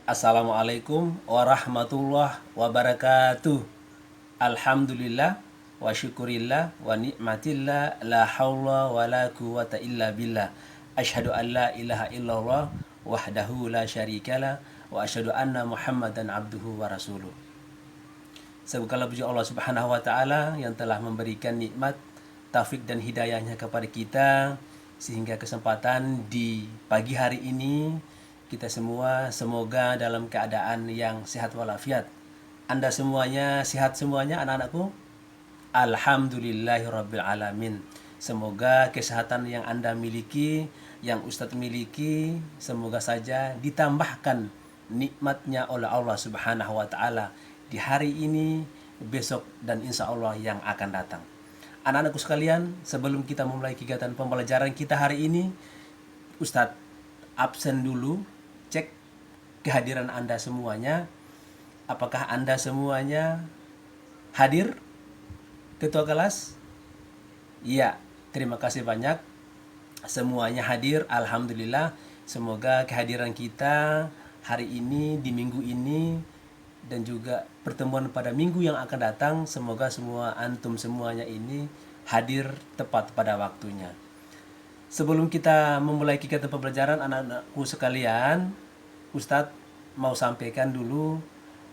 Assalamualaikum warahmatullahi wabarakatuh. Alhamdulillah wa syukurillah wa ni'matillah la haula wa la quwata illa billah. Asyhadu an la ilaha illallah wahdahu la syarikalah wa asyhadu anna Muhammadan abduhu wa rasuluh. Segala puji Allah Subhanahu wa taala yang telah memberikan nikmat, taufik dan hidayahnya kepada kita sehingga kesempatan di pagi hari ini kita semua semoga dalam keadaan yang sehat walafiat. Anda semuanya sehat semuanya anak-anakku? Alhamdulillahirabbil alamin. Semoga kesehatan yang Anda miliki, yang Ustadz miliki, semoga saja ditambahkan nikmatnya oleh Allah Subhanahu wa taala di hari ini, besok dan insya Allah yang akan datang. Anak-anakku sekalian, sebelum kita memulai kegiatan pembelajaran kita hari ini, Ustadz absen dulu, cek kehadiran Anda semuanya. Apakah Anda semuanya hadir? Ketua kelas? Iya, terima kasih banyak. Semuanya hadir, alhamdulillah. Semoga kehadiran kita hari ini, di minggu ini, dan juga pertemuan pada minggu yang akan datang, semoga semua antum semuanya ini hadir tepat pada waktunya. Sebelum kita memulai kegiatan pembelajaran anak-anakku sekalian, Ustadz mau sampaikan dulu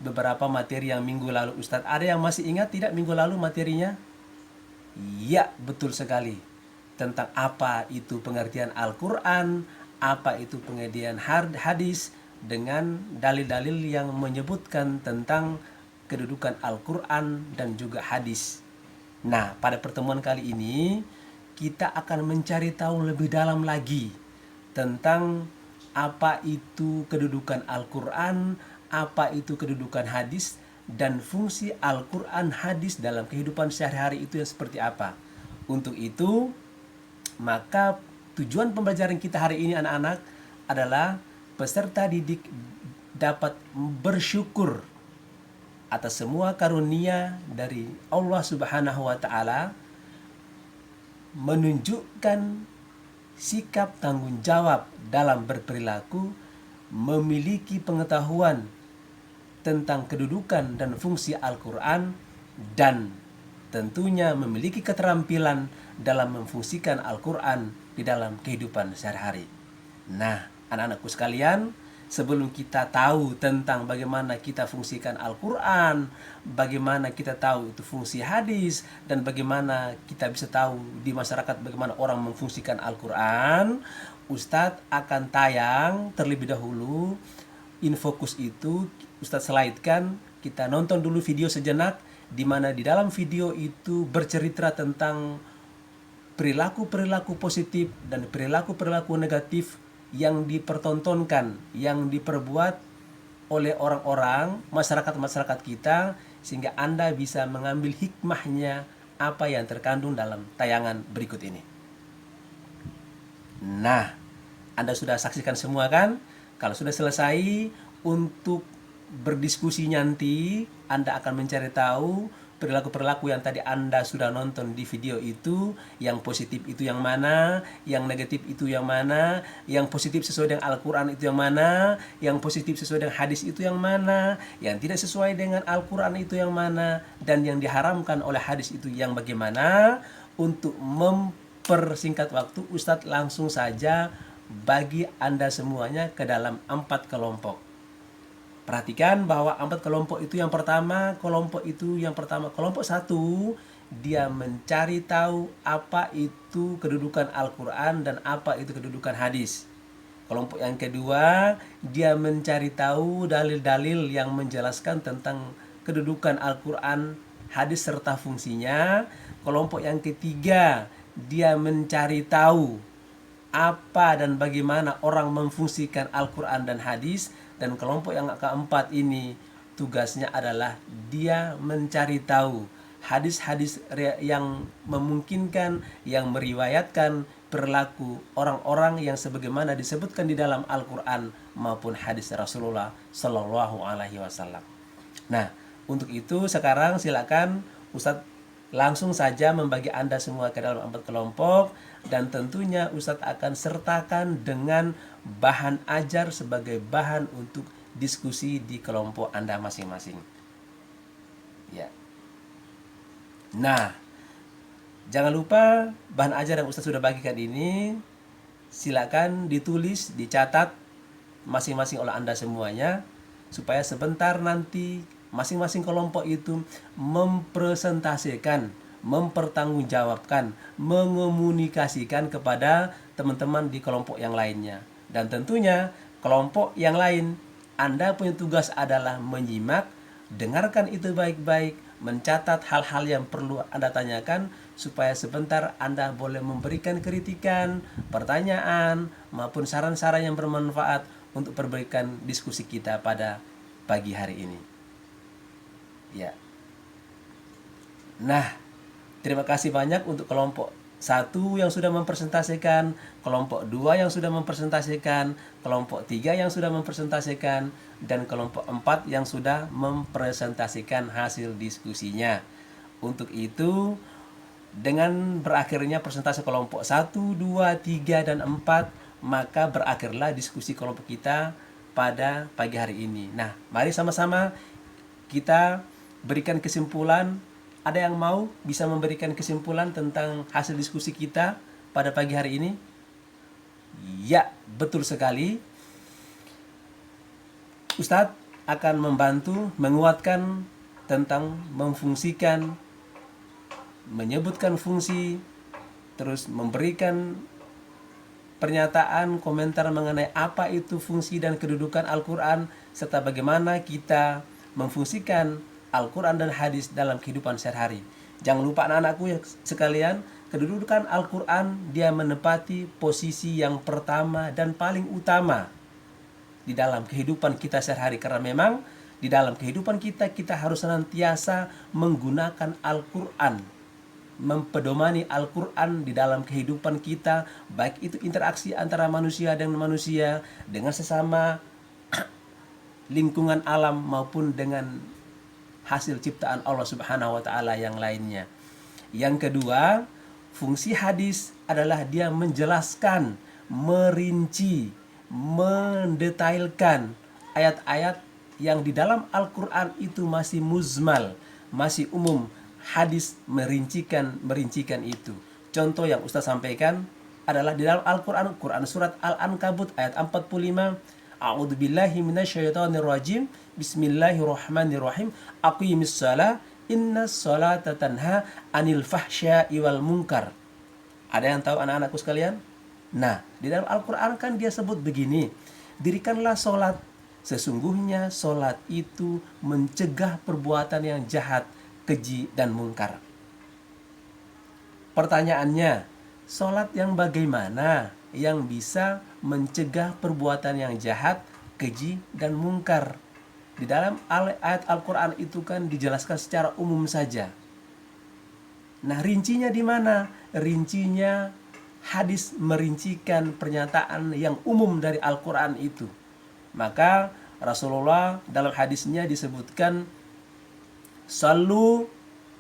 beberapa materi yang minggu lalu. Ustadz, ada yang masih ingat tidak minggu lalu materinya? Iya, betul sekali. Tentang apa itu pengertian Al-Quran, apa itu pengertian hadis, dengan dalil-dalil yang menyebutkan tentang kedudukan Al-Quran dan juga hadis. Nah, pada pertemuan kali ini kita akan mencari tahu lebih dalam lagi tentang apa itu kedudukan Al-Quran, apa itu kedudukan hadis, dan fungsi Al-Quran hadis dalam kehidupan sehari-hari itu yang seperti apa. Untuk itu, maka tujuan pembelajaran kita hari ini anak-anak adalah peserta didik dapat bersyukur atas semua karunia dari Allah Subhanahu wa taala, menunjukkan sikap tanggung jawab dalam berperilaku, memiliki pengetahuan tentang kedudukan dan fungsi Al-Quran, dan tentunya memiliki keterampilan dalam memfungsikan Al-Quran di dalam kehidupan sehari-hari. Nah, anak-anakku sekalian, sebelum kita tahu tentang bagaimana kita fungsikan Al-Quran, bagaimana kita tahu itu fungsi hadis, dan bagaimana kita bisa tahu di masyarakat bagaimana orang memfungsikan Al-Quran, Ustadz akan tayang terlebih dahulu infokus itu. Ustadz slaidkan, kita nonton dulu video sejenak, di mana di dalam video itu bercerita tentang perilaku-perilaku positif dan perilaku-perilaku negatif yang dipertontonkan, yang diperbuat oleh orang-orang, masyarakat-masyarakat kita, sehingga Anda bisa mengambil hikmahnya apa yang terkandung dalam tayangan berikut ini. Nah, Anda sudah saksikan semua kan? Kalau sudah selesai, untuk berdiskusi nanti, Anda akan mencari tahu perilaku-perilaku yang tadi Anda sudah nonton di video itu, yang positif itu yang mana, yang negatif itu yang mana, yang positif sesuai dengan Al-Quran itu yang mana, yang positif sesuai dengan hadis itu yang mana, yang tidak sesuai dengan Al-Quran itu yang mana, dan yang diharamkan oleh hadis itu yang bagaimana. Untuk mempersingkat waktu, Ustadz langsung saja bagi Anda semuanya ke dalam 4 kelompok. Perhatikan bahwa 4 kelompok itu yang pertama, kelompok 1, dia mencari tahu apa itu kedudukan Al-Quran dan apa itu kedudukan hadis. Kelompok yang kedua, dia mencari tahu dalil-dalil yang menjelaskan tentang kedudukan Al-Quran, hadis serta fungsinya. Kelompok yang ketiga, dia mencari tahu apa dan bagaimana orang memfungsikan Al-Quran dan hadis. Dan kelompok yang keempat ini tugasnya adalah dia mencari tahu hadis-hadis yang memungkinkan, yang meriwayatkan perilaku orang-orang yang sebagaimana disebutkan di dalam Al-Quran maupun hadis Rasulullah Shallallahu Alaihi Wasallam. Nah, untuk itu sekarang silakan Ustadz langsung saja membagi Anda semua ke dalam 4 kelompok, dan tentunya Ustadz akan sertakan dengan bahan ajar sebagai bahan untuk diskusi di kelompok Anda masing-masing. Ya. Nah, jangan lupa bahan ajar yang Ustaz sudah bagikan ini silakan ditulis, dicatat masing-masing oleh Anda semuanya, supaya sebentar nanti masing-masing kelompok itu mempresentasikan, mempertanggungjawabkan, mengomunikasikan kepada teman-teman di kelompok yang lainnya. Dan tentunya kelompok yang lain, Anda punya tugas adalah menyimak, dengarkan itu baik-baik, mencatat hal-hal yang perlu Anda tanyakan, supaya sebentar Anda boleh memberikan kritikan, pertanyaan, maupun saran-saran yang bermanfaat untuk perbaikan diskusi kita pada pagi hari ini. Ya. Nah, terima kasih banyak untuk kelompok 1 yang sudah mempresentasikan, kelompok 2 yang sudah mempresentasikan, kelompok 3 yang sudah mempresentasikan, dan kelompok 4 yang sudah mempresentasikan hasil diskusinya. Untuk itu, dengan berakhirnya presentasi kelompok 1, 2, 3, dan 4, maka berakhirlah diskusi kelompok kita pada pagi hari ini. Nah, mari sama-sama kita berikan kesimpulan. Ada yang mau bisa memberikan kesimpulan tentang hasil diskusi kita pada pagi hari ini? Ya, betul sekali. Ustadz akan membantu menguatkan tentang memfungsikan, menyebutkan fungsi, terus memberikan pernyataan, komentar mengenai apa itu fungsi dan kedudukan Al-Quran, serta bagaimana kita memfungsikan Al-Quran dan hadis dalam kehidupan sehari-hari. Jangan lupa anak-anakku sekalian, kedudukan Al-Quran dia menempati posisi yang pertama dan paling utama di dalam kehidupan kita sehari-hari. Karena memang di dalam kehidupan kita harus senantiasa menggunakan Al-Quran, mempedomani Al-Quran di dalam kehidupan kita, baik itu interaksi antara manusia dengan manusia, dengan sesama lingkungan alam, maupun dengan hasil ciptaan Allah Subhanahu wa taala yang lainnya. Yang kedua, fungsi hadis adalah dia menjelaskan, merinci, mendetailkan ayat-ayat yang di dalam Al-Quran itu masih muzmal, masih umum. Hadis merincikan itu. Contoh yang Ustaz sampaikan adalah di dalam Al-Quran, Quran surat Al-Ankabut ayat 45. A'udzubillahi minasyaitonirrajim. Bismillahirrahmanirrahim. Aqimis shalah innas sholata tanha anil fahsya'i wal munkar. Ada yang tahu anak-anakku sekalian? Nah, di dalam Al-Quran kan dia sebut begini, dirikanlah sholat, sesungguhnya sholat itu mencegah perbuatan yang jahat, keji, dan mungkar. Pertanyaannya, sholat yang bagaimana yang bisa mencegah perbuatan yang jahat, keji, dan mungkar? Di dalam ayat Al-Quran itu kan dijelaskan secara umum saja. Nah, rincinya di mana? Rincinya hadis merincikan pernyataan yang umum dari Al-Quran itu. Maka Rasulullah dalam hadisnya disebutkan, Sallu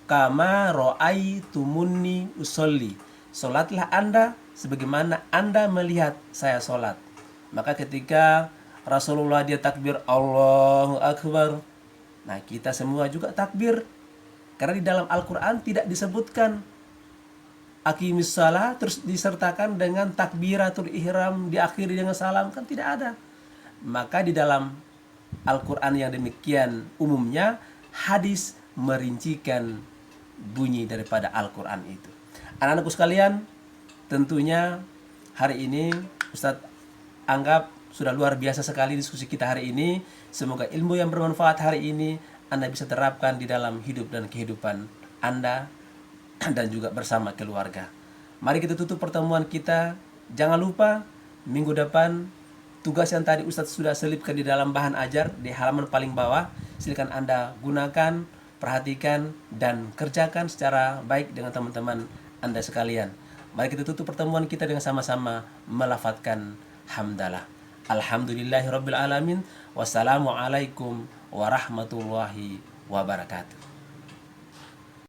kama ro'aitumuni usolli. Solatlah Anda sebagaimana Anda melihat saya solat. Maka ketika Rasulullah dia takbir Allahu Akbar, nah kita semua juga takbir. Karena di dalam Al-Quran tidak disebutkan aqimis shalah terus disertakan dengan takbiratul ihram diakhiri dengan salam, kan tidak ada. Maka di dalam Al-Quran yang demikian umumnya, hadis merincikan bunyi daripada Al-Quran itu. Anak-anakku sekalian, tentunya hari ini Ustadz anggap sudah luar biasa sekali diskusi kita hari ini. Semoga ilmu yang bermanfaat hari ini Anda bisa terapkan di dalam hidup dan kehidupan Anda dan juga bersama keluarga. Mari kita tutup pertemuan kita. Jangan lupa minggu depan tugas yang tadi Ustadz sudah selipkan di dalam bahan ajar di halaman paling bawah, silakan Anda gunakan, perhatikan, dan kerjakan secara baik dengan teman-teman Anda sekalian. Mari kita tutup pertemuan kita dengan sama-sama melafadzkan hamdalah. Alhamdulillahirabbil alamin. Wassalamualaikum warahmatullahi wabarakatuh.